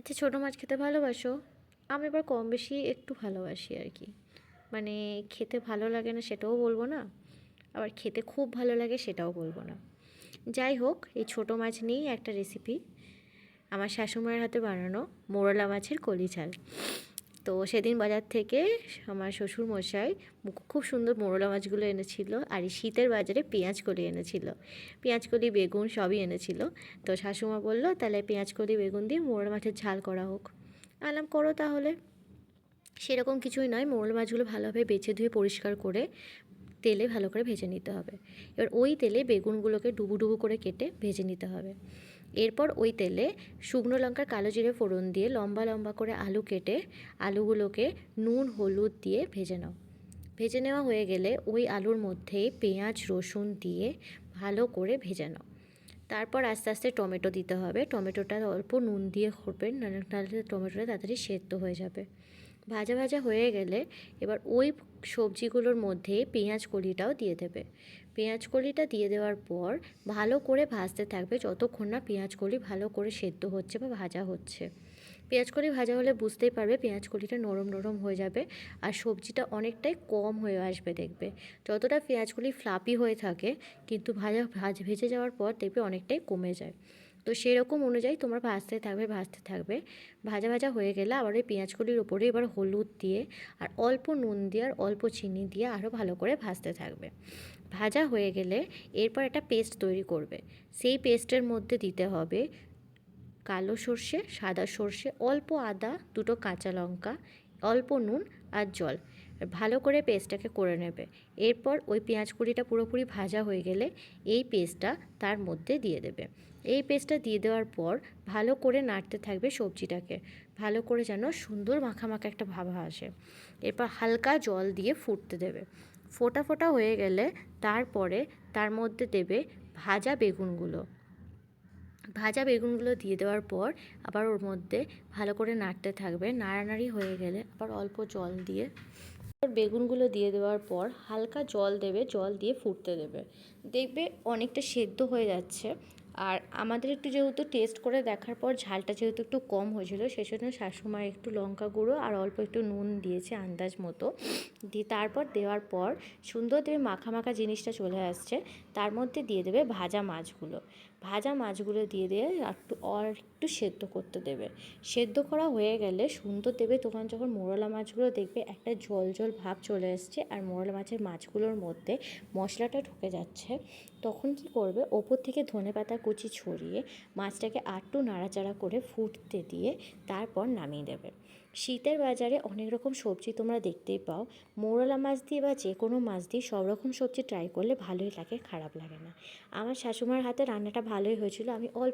আচ্ছা, ছোটো মাছ খেতে ভালোবাসো? আমি এবার কম বেশি একটু ভালোবাসি আর কি। মানে খেতে ভালো লাগে না সেটাও বলবো না, আবার খেতে খুব ভালো লাগে সেটাও বলবো না। যাই হোক, এই ছোটো মাছ নিয়েই একটা রেসিপি, আমার শাশুড়িমায়ের হাতে বানানো মোরলা মাছের কলি ঝাল। তো সেদিন বাজার থেকে আমার শ্বশুর মশাই খুব সুন্দর মোরলা মাছগুলো এনেছিল, আর এই শীতের বাজারে পেঁয়াজ কলি এনেছিল। পেঁয়াজ কলি, বেগুন সবই এনেছিল। তো শাশুমা বললো তাহলে পেঁয়াজ কলি বেগুন দিয়ে মোরলা মাছের ঝাল করা হোক। আলাম করো তাহলে। সেরকম কিছুই নয়, মোরলা মাছগুলো ভালোভাবে বেছে ধুয়ে পরিষ্কার করে তেলে ভালো করে ভেজে নিতে হবে। এবার ওই তেলে বেগুনগুলোকে ডুবু ডুবু করে কেটে ভেজে নিতে হবে। এরপর ওই তেলে শুকনো লঙ্কার কালো জিরে ফোড়ন দিয়ে লম্বা লম্বা করে আলু কেটে আলুগুলোকে নুন হলুদ দিয়ে ভেজে নাও। ভেজে নেওয়া হয়ে গেলে ওই আলুর মধ্যেই পেঁয়াজ রসুন দিয়ে ভালো করে ভেজে নাও। তারপর আস্তে আস্তে টমেটো দিতে হবে। টমেটোটা অল্প নুন দিয়ে করবেন, নাহলে টমেটোটা তাড়াতাড়ি সেদ্ধ হয়ে যাবে। ভাজা ভাজা হয়ে গেলে এবার ওই সবজিগুলোর মধ্যে পেঁয়াজ কলিটাও দিয়ে দেবে। পেঁয়াজ কলিটা দিয়ে দেওয়ার পর ভালো করে ভাজতে থাকবে যতক্ষণ না পেঁয়াজ কলি ভালো করে সেদ্ধ হচ্ছে বা ভাজা হচ্ছে। পেঁয়াজ কলি ভাজা হলে বুঝতেই পারবে পেঁয়াজ কলিটা নরম নরম হয়ে যাবে আর সবজিটা অনেকটাই কম হয়ে আসবে। দেখবে যতটা পেঁয়াজ কলি ফ্লাপি হয়ে থাকে, কিন্তু ভেজে যাওয়ার পর দেখবে অনেকটাই কমে যায়। তো সেরকম অনুযায়ী তোমরা ভাজতে থাকবে। ভাজা ভাজা হয়ে গেলে আবার ওই পেঁয়াজকলির ওপরে এবার হলুদ দিয়ে আর অল্প নুন দিয়ে আর অল্প চিনি দিয়ে আরও ভালো করে ভাজতে থাকবে। ভাজা হয়ে গেলে এরপর একটা পেস্ট তৈরি করবে। সেই পেস্টের মধ্যে দিতে হবে কালো সর্ষে, সাদা সর্ষে, অল্প আদা, দুটো কাঁচা লঙ্কা, অল্প নুন আর জল। ভালো করে পেস্টটাকে করে নেবে। এরপর ওই পেঁয়াজ কুড়িটা পুরোপুরি ভাজা হয়ে গেলে এই পেস্টটা তার মধ্যে দিয়ে দেবে। এই পেস্টটা দিয়ে দেওয়ার পর ভালো করে নাড়তে থাকবে সবজিটাকে, ভালো করে যেন সুন্দর মাখা মাখা একটা ভাব আসে। এরপর হালকা জল দিয়ে ফুটতে দেবে। ফোটা ফোটা হয়ে গেলে তারপরে তার মধ্যে দেবে ভাজা বেগুনগুলো। ভাজা বেগুনগুলো দিয়ে দেওয়ার পর আবার ওর মধ্যে ভালো করে নাড়তে থাকবে। নাড়ানাড়ি হয়ে গেলে আবার অল্প জল দিয়ে বেগুনগুলো দিয়ে দেওয়ার পর হালকা জল দেবে, জল দিয়ে ফুটতে দেবে। দেখবে অনেকটা সেদ্ধ হয়ে যাচ্ছে। আর আমাদের একটু যেহেতু টেস্ট করে দেখার পর ঝালটা যেহেতু একটু কম হয়েছিল, সেই জন্য শাশুড়ি একটু লঙ্কা গুঁড়ো আর অল্প একটু নুন দিয়েছে আন্দাজ মতো। দিয়ে তারপর দেওয়ার পর সুন্দর দেবে মাখা মাখা জিনিসটা চলে আসছে। তার মধ্যে দিয়ে দেবে ভাজা মাছগুলো। ভাজা মাছগুলো দিয়ে একটু সেদ্ধ করতে দেবে। সেদ্ধ করা হয়ে গেলে সুন্দর দেবে, তখন যখন মোরলা মাছগুলো দেখবে একটা জল জল ভাব চলে আসছে আর মোরলা মাছের মাছগুলোর মধ্যে মশলাটা ঢুকে যাচ্ছে, তখন কি করবে, ওপর থেকে ধনেপাতা কুচি ছড়িয়ে মাছটাকে আরটু নাড়াচাড়া করে ফুটতে দিয়ে তারপর নামিয়ে দেবে। শীতের বাজারে অনেক রকম সবজি তোমরা দেখতেই পাও। মোরলা মাছ দিয়ে বা যে কোনো মাছ দিয়ে সব রকম সবজি ট্রাই করলে ভালোই লাগে, খারাপ লাগে না। আমার শাশুড়িমার হাতে রান্নাটা ভালোই হয়েছিল। আমি অল্প